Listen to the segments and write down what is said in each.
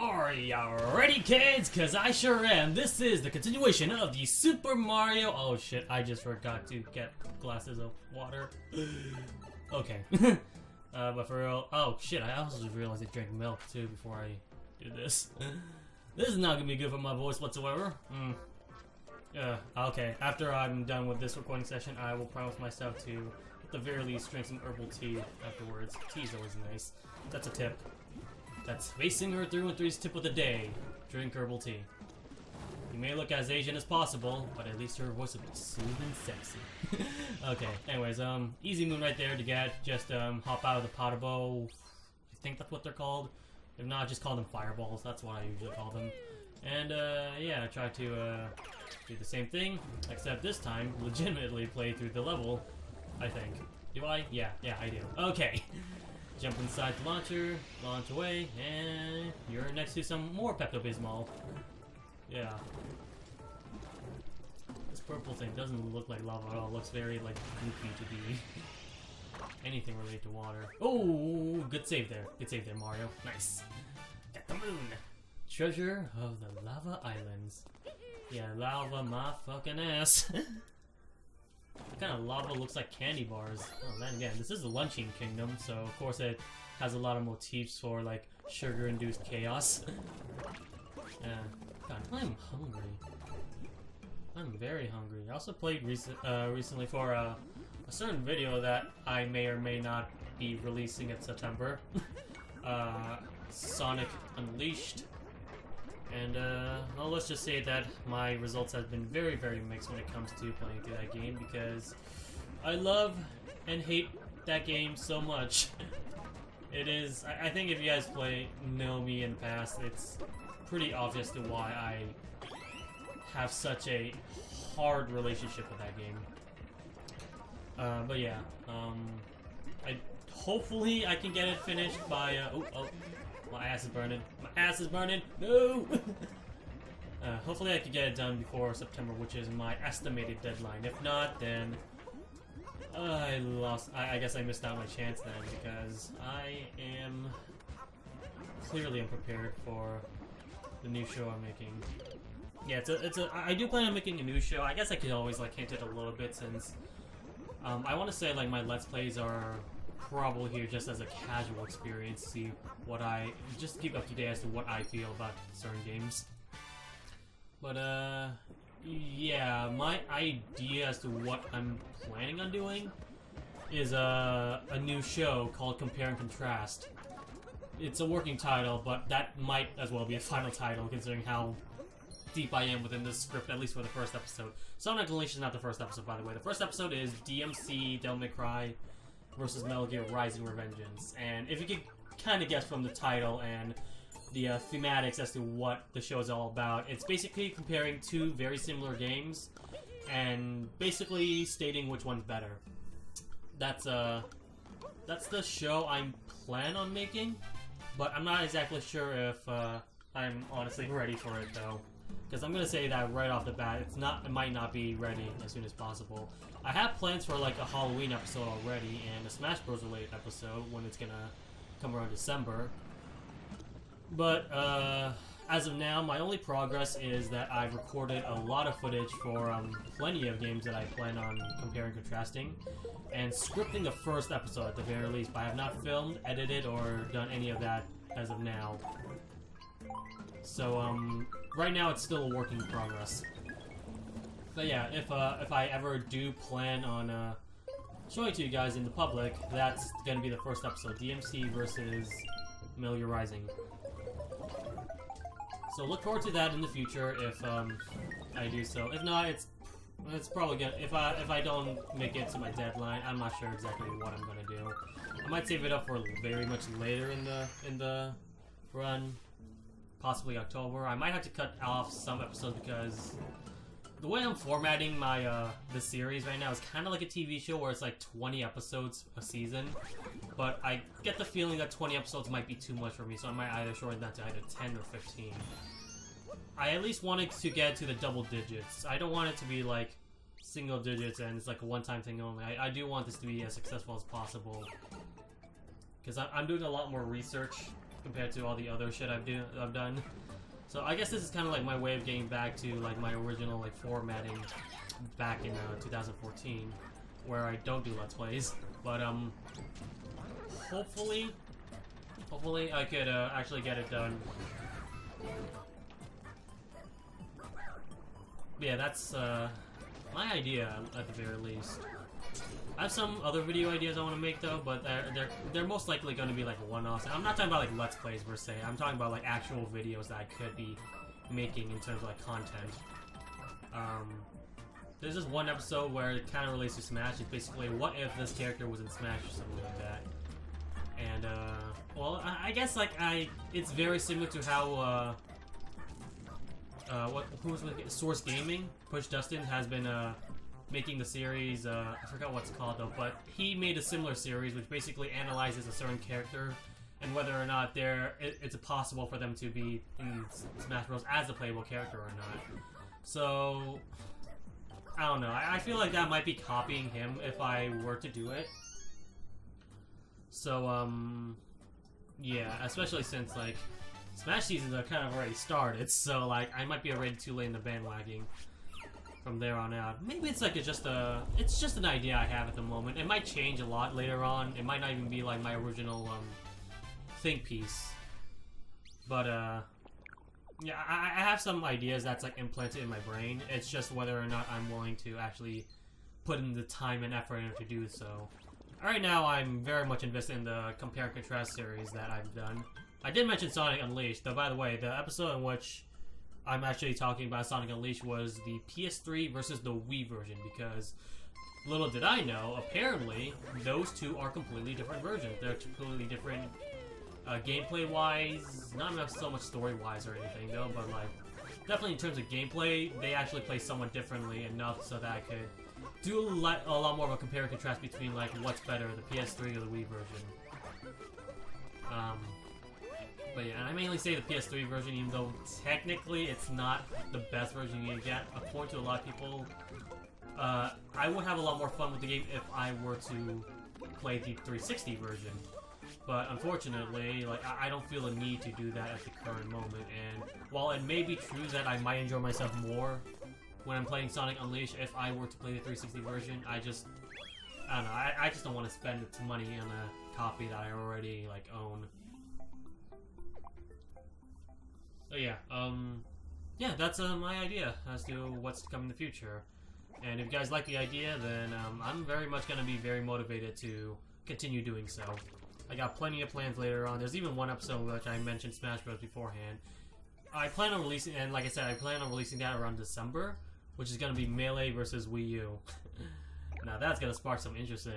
Are ya ready, kids? Cause I sure am. This is the continuation of the Super Mario. Oh shit, I just forgot to get glasses of water. Okay. But for real, oh shit, I also just realized I drank milk too before I did this. This is not gonna be good for my voice whatsoever. Okay, after I'm done with this recording session, I will promise myself to, at the very least, drink some herbal tea afterwards. Tea's always nice. That's a tip. That's facing her through and through's tip of the day. Drink herbal tea. You may look as Asian as possible, but at least her voice will be smooth and sexy. Okay, anyways, easy moon right there to get. Just hop out of the potabo. I think that's what they're called. If not, just call them fireballs. That's what I usually call them. And yeah, try to do the same thing, except this time legitimately play through the level. I think. Do I? Yeah, I do. Okay. Jump inside the launcher, launch away, and you're next to some more Pepto-Bismol. Yeah. This purple thing doesn't look like lava at all. It looks very, like, goofy to be anything related to water. Oh, good save there. Good save there, Mario. Nice. Got the moon. Treasure of the Lava Islands. Yeah, lava my fucking ass. What kind of lava looks like candy bars? Oh man, again, this is the Luncheon Kingdom, so of course it has a lot of motifs for like sugar-induced chaos. Yeah, God, I'm hungry. I'm very hungry. I also played recently for a certain video that I may or may not be releasing in September. Sonic Unleashed. And, well, let's just say that my results have been very, very mixed when it comes to playing through that game, because I love and hate that game so much. It is, I think if you guys know me in the past, it's pretty obvious to why I have such a hard relationship with that game. But yeah, hopefully I can get it finished by, oh. My ass is burning. My ass is burning! No! Hopefully I can get it done before September, which is my estimated deadline. If not, then I guess I missed out my chance then, because I am clearly unprepared for the new show I'm making. Yeah, I do plan on making a new show. I guess I could always like hint it a little bit, since I want to say like my Let's Plays are probably here just as a casual experience, see what just keep up to date as to what I feel about certain games. But yeah, my idea as to what I'm planning on doing is a new show called Compare and Contrast. It's a working title, but that might as well be a final title, considering how deep I am within this script, at least for the first episode. Sonic Unleashed is not the first episode, by the way. The first episode is DMC Devil May Cry versus Metal Gear Rising: Revengeance. And if you can kind of guess from the title and the thematics as to what the show is all about, it's basically comparing two very similar games and basically stating which one's better. That's the show I plan on making, but I'm not exactly sure if I'm honestly ready for it though. Because I'm gonna say that right off the bat, it might not be ready as soon as possible. I have plans for like a Halloween episode already and a Smash Bros. Related episode when it's gonna come around December. But as of now, my only progress is that I've recorded a lot of footage for plenty of games that I plan on comparing and contrasting, and scripting the first episode at the very least. But I have not filmed, edited, or done any of that as of now. So right now it's still a work in progress. But yeah, if I ever do plan on showing it to you guys in the public, that's gonna be the first episode, DMC versus Metal Gear Rising. So look forward to that in the future if I do so. If not, it's probably gonna, if I don't make it to my deadline, I'm not sure exactly what I'm gonna do. I might save it up for very much later in the run. Possibly October. I might have to cut off some episodes because the way I'm formatting my this series right now is kind of like a TV show where it's like 20 episodes a season. But I get the feeling that 20 episodes might be too much for me, so I might either shorten that to either 10 or 15. I at least want it to get to the double digits. I don't want it to be like single digits and it's like a one-time thing only. I do want this to be as successful as possible. Because I'm doing a lot more research compared to all the other shit I've done. So I guess this is kind of like my way of getting back to like my original like formatting back in 2014, where I don't do Let's Plays. But hopefully I could actually get it done. Yeah, that's my idea at the very least. I have some other video ideas I want to make though, but they're most likely going to be like one-offs. I'm not talking about like Let's Plays per se. I'm talking about like actual videos that I could be making in terms of like content. There's this one episode where it kind of relates to Smash. It's basically, what if this character was in Smash or something like that. And well, I guess like it's very similar to how who's like Source Gaming, Push Dustin has been making the series. I forgot what's called though, but he made a similar series which basically analyzes a certain character and whether or not it's possible for them to be in Smash Bros. As a playable character or not. So I don't know. I feel like that might be copying him if I were to do it. So yeah, especially since like Smash seasons are kind of already started, so like I might be already too late in the bandwagon from there on out. Maybe it's like it's just an idea I have at the moment. It might change a lot later on. It might not even be like my original think piece. But yeah, I have some ideas that's like implanted in my brain. It's just whether or not I'm willing to actually put in the time and effort to do so. Right now, I'm very much invested in the compare and contrast series that I've done. I did mention Sonic Unleashed, though, by the way, the episode in which I'm actually talking about Sonic Unleashed was the PS3 versus the Wii version, because little did I know, apparently, those two are completely different versions. They're completely different gameplay-wise, not so much story-wise or anything, though, but, like, definitely in terms of gameplay, they actually play somewhat differently enough so that I could do a lot more of a compare and contrast between, like, what's better, the PS3 or the Wii version. But yeah, I mainly say the PS3 version, even though technically it's not the best version you can get. According to a lot of people, I would have a lot more fun with the game if I were to play the 360 version. But unfortunately, like, I don't feel a need to do that at the current moment. And while it may be true that I might enjoy myself more when I'm playing Sonic Unleashed if I were to play the 360 version, I don't know, I just don't want to spend money on a copy that I already, like, own. So yeah, yeah, that's my idea as to what's to come in the future. And if you guys like the idea, then I'm very much going to be very motivated to continue doing so. I got plenty of plans later on. There's even one episode which I mentioned Smash Bros. Beforehand. I plan on releasing, and like I said, I plan on releasing that around December, which is going to be Melee versus Wii U. Now that's going to spark some interest in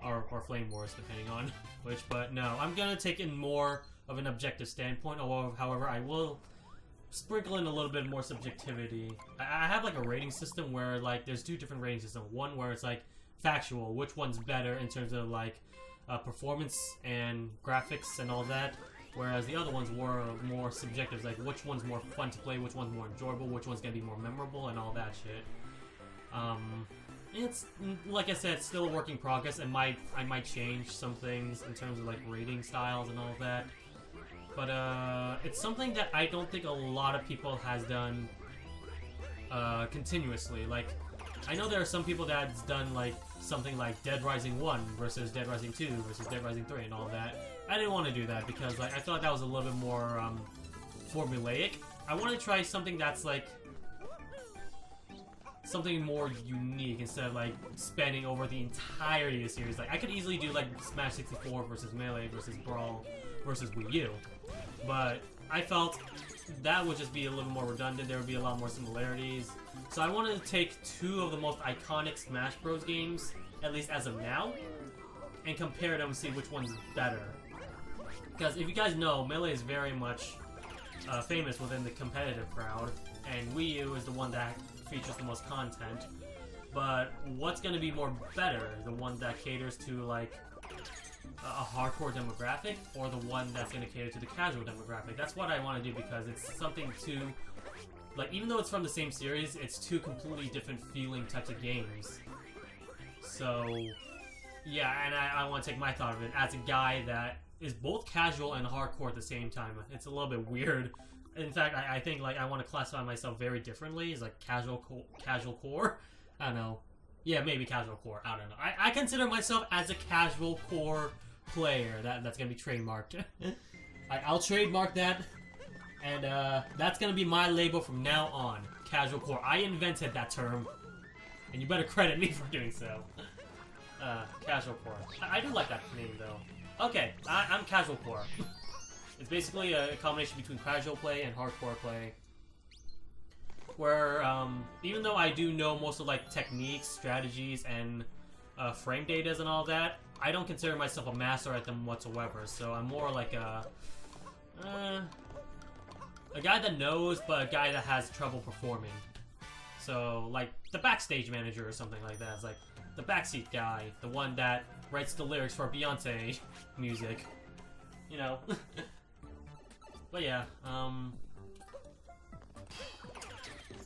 or Flame Wars, depending on which. But no, I'm going to take in more of an objective standpoint. However, I will sprinkle in a little bit more subjectivity. I have like a rating system where like there's two different rating systems. One where it's like factual, which one's better in terms of like performance and graphics and all that, whereas the other ones were more subjective, like which one's more fun to play, which one's more enjoyable, which one's gonna be more memorable, and all that shit. It's like I said, it's still a work in progress, and I might change some things in terms of like rating styles and all of that. But it's something that I don't think a lot of people has done continuously. Like, I know there are some people that's done like something like Dead Rising 1 versus Dead Rising 2 versus Dead Rising 3 and all that. I didn't want to do that because like I thought that was a little bit more formulaic. I want to try something that's like something more unique instead of like spanning over the entirety of the series. Like I could easily do like Smash 64 versus Melee versus Brawl versus Wii U, but I felt that would just be a little more redundant. There would be a lot more similarities. So I wanted to take two of the most iconic Smash Bros. Games, at least as of now, and compare them and see which one's better. Because if you guys know, Melee is very much famous within the competitive crowd, and Wii U is the one that features the most content. But what's going to be more better? The one that caters to like a hardcore demographic, or the one that's going to cater to the casual demographic? That's what I want to do, because it's something to, like, even though it's from the same series, it's two completely different feeling types of games. So yeah, and I want to take my thought of it as a guy that is both casual and hardcore at the same time. It's a little bit weird. In fact, I think like I want to classify myself very differently. It's like casual core. I don't know. Yeah, maybe casual core. I don't know. I consider myself as a casual core player. That's gonna be trademarked. I'll trademark that, and that's gonna be my label from now on. Casual core. I invented that term, and you better credit me for doing so. Casual core. I do like that name though. Okay, I'm casual core. It's basically a combination between casual play and hardcore play. Where, even though I do know most of like techniques, strategies, and frame datas and all that, I don't consider myself a master at them whatsoever. So I'm more like a guy that knows, but a guy that has trouble performing. So like the backstage manager or something like that. It's like the backseat guy, the one that writes the lyrics for Beyonce music. You know. But yeah,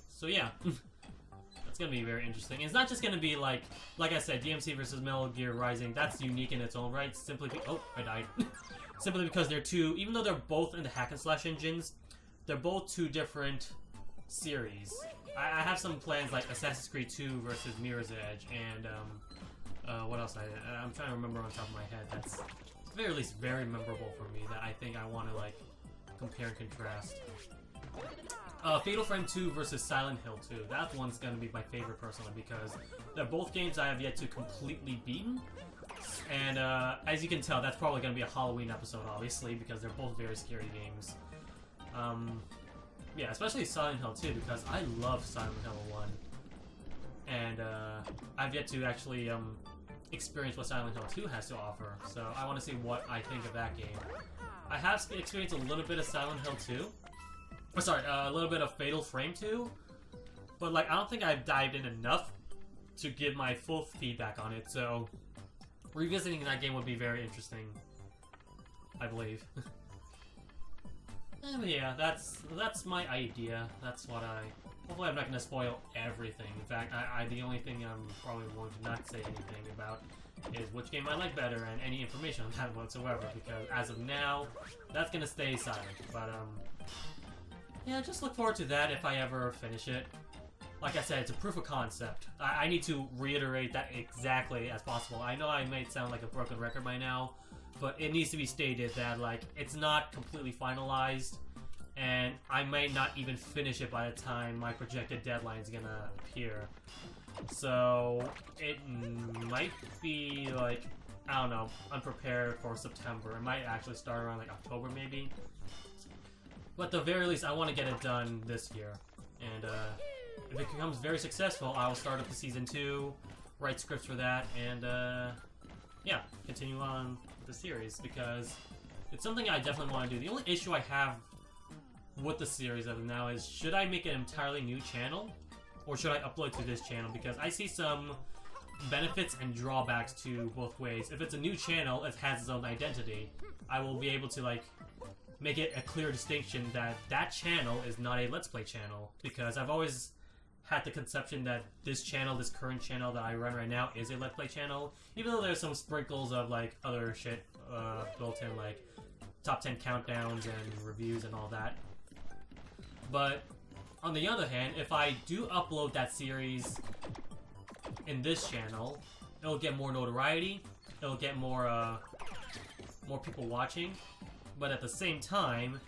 so yeah, that's gonna be very interesting. It's not just gonna be like I said, DMC versus Metal Gear Rising. That's unique in its own right. Simply, oh, I died. Simply because they're two, even though they're both in the hack and slash engines, they're both two different series. I have some plans like Assassin's Creed 2 versus Mirror's Edge, and what else? I'm trying to remember on top of my head. That's at the very least very memorable for me. That I think I want to like compare and contrast. Fatal Frame 2 versus Silent Hill 2. That one's gonna be my favorite personally because they're both games I have yet to completely beaten. And as you can tell, that's probably gonna be a Halloween episode, obviously, because they're both very scary games. Yeah, especially Silent Hill 2 because I love Silent Hill 1. And I've yet to actually experience what Silent Hill 2 has to offer. So I want to see what I think of that game. I have experienced a little bit of Silent Hill 2. Oh, sorry, a little bit of Fatal Frame 2. But like, I don't think I've dived in enough to give my full feedback on it. So revisiting that game would be very interesting, I believe. Yeah, that's my idea. That's what hopefully I'm not going to spoil everything. In fact, the only thing I'm probably going to not say anything about is which game I like better and any information on that whatsoever, because as of now, that's going to stay silent. But, yeah, just look forward to that if I ever finish it. Like I said, it's a proof of concept. I need to reiterate that exactly as possible. I know I may sound like a broken record by now, but it needs to be stated that, like, it's not completely finalized, and I might not even finish it by the time my projected deadline is gonna appear. So, it might be, like, I don't know, unprepared for September. It might actually start around, like, October, maybe. But at the very least, I want to get it done this year. And, if it becomes very successful, I will start up the Season 2, write scripts for that, and, yeah, continue on the series, because it's something I definitely want to do. The only issue I have with the series as of now is, should I make an entirely new channel, or should I upload to this channel? Because I see some benefits and drawbacks to both ways. If it's a new channel, it has its own identity. I will be able to, like, make it a clear distinction that that channel is not a Let's Play channel, because I've always had the conception that this channel, this current channel that I run right now, is a Let's Play channel, even though there's some sprinkles of, like, other shit built in, like top 10 countdowns and reviews and all that. But on the other hand, if I do upload that series in this channel, it'll get more notoriety, it'll get more people watching, but at the same time,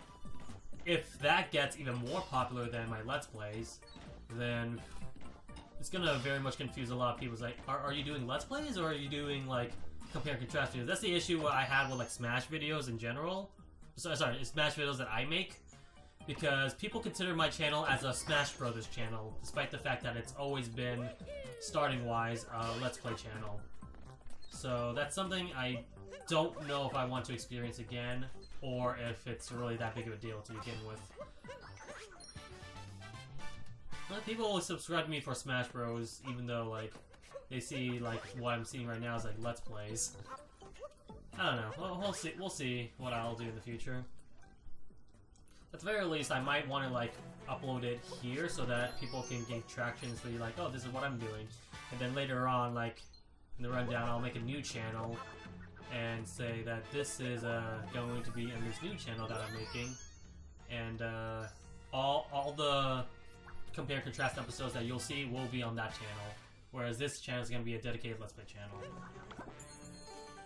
if that gets even more popular than my Let's Plays, then it's gonna very much confuse a lot of people. It's like, are you doing Let's Plays, or are you doing, like, compare and contrast videos? That's the issue I had with, like, Smash videos in general. Sorry, Smash videos that I make. Because people consider my channel as a Smash Brothers channel, despite the fact that it's always been, starting-wise, a Let's Play channel. So that's something I don't know if I want to experience again, or if it's really that big of a deal to begin with. People always subscribe to me for Smash Bros, even though, like, they see, like, what I'm seeing right now is, like, Let's Plays. I don't know. Well, we'll see what I'll do in the future. At the very least, I might want to, like, upload it here so that people can gain traction, so you're like, oh, this is what I'm doing. And then later on, like, in the rundown, I'll make a new channel and say that this is going to be in this new channel that I'm making, and all the compare and contrast episodes that you'll see will be on that channel, whereas this channel is going to be a dedicated Let's Play channel.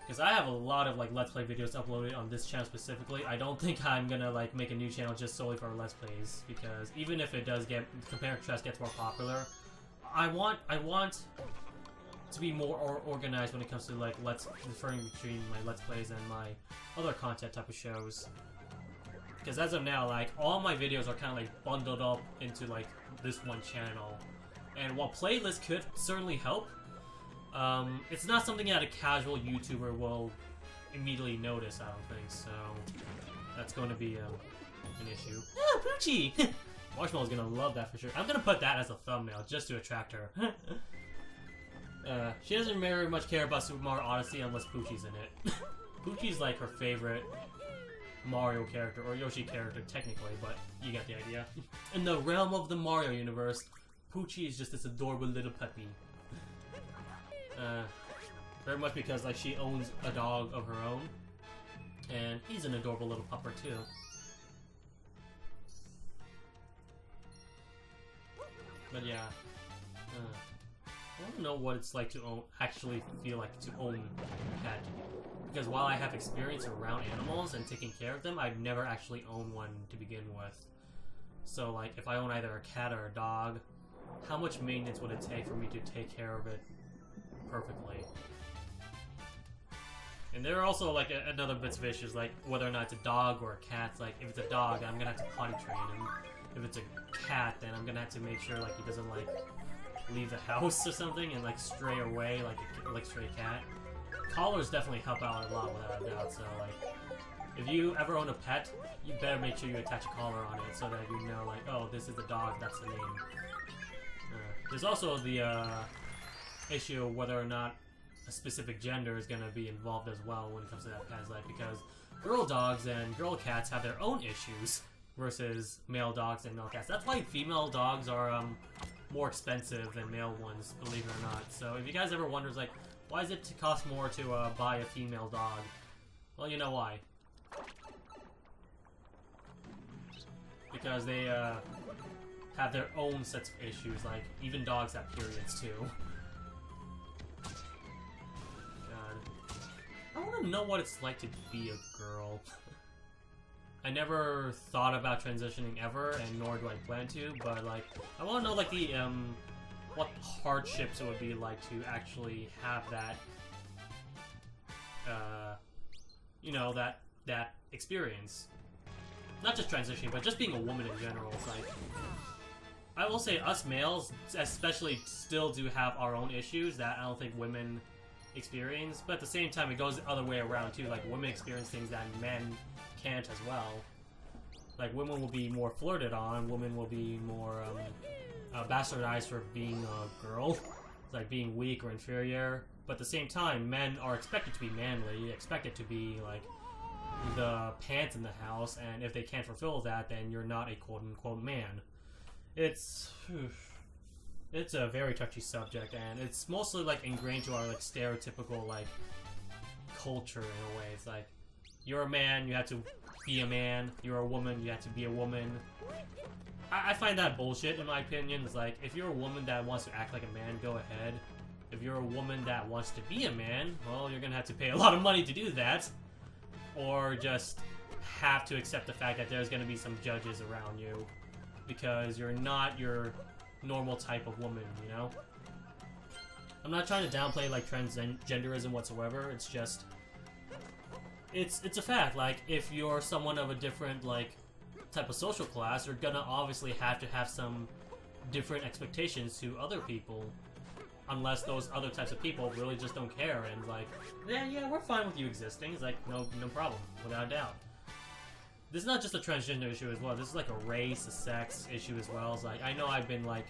Because I have a lot of like Let's Play videos uploaded on this channel specifically. I don't think I'm gonna like make a new channel just solely for Let's Plays, because even if it does get compare and contrast gets more popular, I want to be more organized when it comes to like differing between my Let's Plays and my other content type of shows. Because as of now, like all my videos are kind of like bundled up into like this one channel, and while playlists could certainly help, it's not something that a casual YouTuber will immediately notice, I don't think, so that's going to be an issue. Oh, Poochie! Marshmallow's gonna love that for sure. I'm gonna put that as a thumbnail just to attract her. She doesn't very much care about Super Mario Odyssey unless Poochie's in it. Poochie's like her favorite Mario character, or Yoshi character technically, but you get the idea. In the realm of the Mario universe, Poochie is just this adorable little puppy. Very much because like she owns a dog of her own, and he's an adorable little pupper too. But yeah, I want to know what it's like to actually feel like to own a pet, because while I have experience around animals and taking care of them, I've never actually owned one to begin with. So like, if I own either a cat or a dog, how much maintenance would it take for me to take care of it perfectly? And there are also like another bits of issues, like whether or not it's a dog or a cat. Like if it's a dog, I'm gonna have to potty train him. If it's a cat, then I'm gonna have to make sure like he doesn't like leave the house or something and like stray away like a stray cat. Collars definitely help out a lot without a doubt. So like, if you ever own a pet, you better make sure you attach a collar on it so that you know like, oh, this is the dog, that's the name. There's also the issue of whether or not a specific gender is going to be involved as well when it comes to that pet's life, because girl dogs and girl cats have their own issues versus male dogs and male cats. That's why female dogs are more expensive than male ones, believe it or not. So if you guys ever wonder, like, why does it cost more to buy a female dog? Well, you know why. Because they have their own sets of issues, like even dogs have periods too. I want to know what it's like to be a girl. I never thought about transitioning ever, and nor do I plan to, but like, I want to know like the, what hardships it would be like to actually have that, you know, that experience. Not just transitioning, but just being a woman in general. It's like, I will say us males, especially, still do have our own issues that I don't think women experience, but at the same time it goes the other way around too. Like, women experience things that men can't as well. Like, women will be more flirted on, women will be more bastardized for being a girl, like being weak or inferior, but at the same time men are expected to be manly, expected to be like the pants in the house, and if they can't fulfill that, then you're not a quote-unquote man. It's a very touchy subject, and it's mostly like ingrained to our like stereotypical like culture in a way. It's like, you're a man, you have to be a man. You're a woman, you have to be a woman. I find that bullshit in my opinion. It's like, if you're a woman that wants to act like a man, go ahead. If you're a woman that wants to be a man, well, you're gonna have to pay a lot of money to do that, or just have to accept the fact that there's gonna be some judges around you because you're not your normal type of woman, you know? I'm not trying to downplay like transgenderism whatsoever. It's just, it's a fact. Like, if you're someone of a different like type of social class, you're gonna obviously have to have some different expectations to other people, unless those other types of people really just don't care and like, yeah, we're fine with you existing. It's like, no problem, without a doubt. This is not just a transgender issue as well. This is like a race, a sex issue as well. It's like, I know I've been like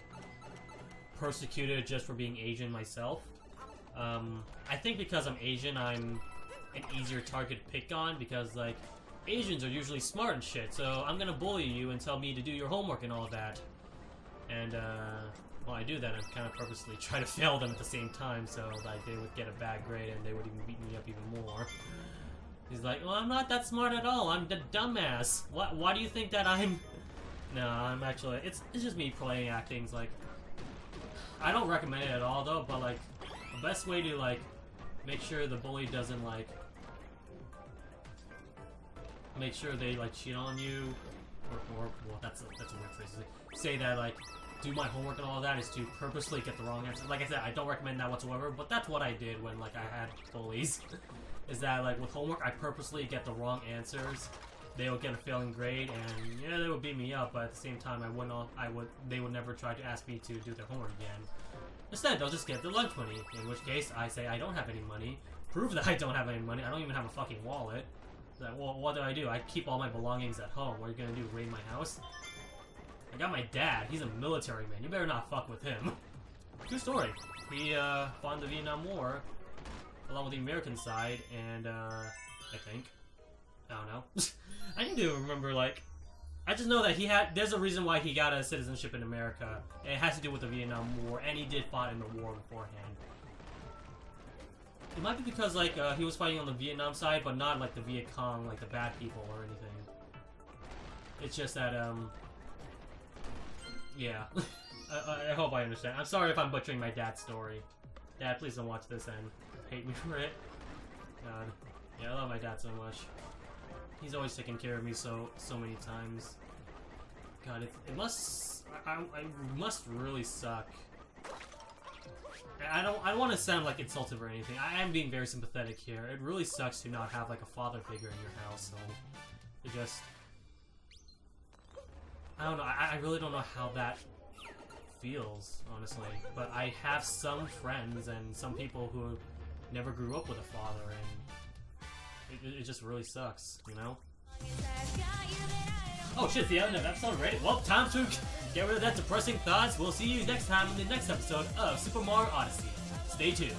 persecuted just for being Asian myself. I think because I'm Asian, I'm an easier target to pick on, because like, Asians are usually smart and shit, so I'm gonna bully you and tell me to do your homework and all of that. And Well, I do that. I kind of purposely try to fail them at the same time, so like they would get a bad grade and they would even beat me up even more. He's like, well, I'm not that smart at all. I'm the dumbass. Why do you think that I'm... No, I'm actually... It's just me playing acting. Like, I don't recommend it at all, though, but, like, the best way to, like, make sure the bully doesn't, like... Make sure they, like, cheat on you, or well, that's a weird phrase to say that, like, do my homework and all of that is to purposely get the wrong answer. Like I said, I don't recommend that whatsoever, but that's what I did when, like, I had bullies. Is that, like, with homework, I purposely get the wrong answers. They would get a failing grade, and yeah, they would beat me up. But at the same time, they would never try to ask me to do their homework again. Instead, they'll just get their lunch money. In which case, I say I don't have any money. Prove that I don't have any money. I don't even have a fucking wallet. Like, well, what do? I keep all my belongings at home. What are you gonna do? Raid my house? I got my dad. He's a military man. You better not fuck with him. True story. He fought in the Vietnam War, along with the American side, and, I think. I don't know. I need to remember, like... I just know that there's a reason why he got a citizenship in America. It has to do with the Vietnam War, and he did fight in the war beforehand. It might be because, like, he was fighting on the Vietnam side, but not, like, the Viet Cong, like, the bad people or anything. It's just that, yeah. I hope I understand. I'm sorry if I'm butchering my dad's story. Dad, please don't watch this and hate me for it. God. Yeah, I love my dad so much. He's always taken care of me so many times. God, it must... I must really suck. I don't want to sound, like, insultive or anything. I am being very sympathetic here. It really sucks to not have, like, a father figure in your house, so... It just... I don't know. I really don't know how that feels, honestly. But I have some friends and some people who never grew up with a father, and it just really sucks, you know? Oh shit, the end of the episode already? Well, time to get rid of that depressing thoughts. We'll see you next time in the next episode of Super Mario Odyssey. Stay tuned.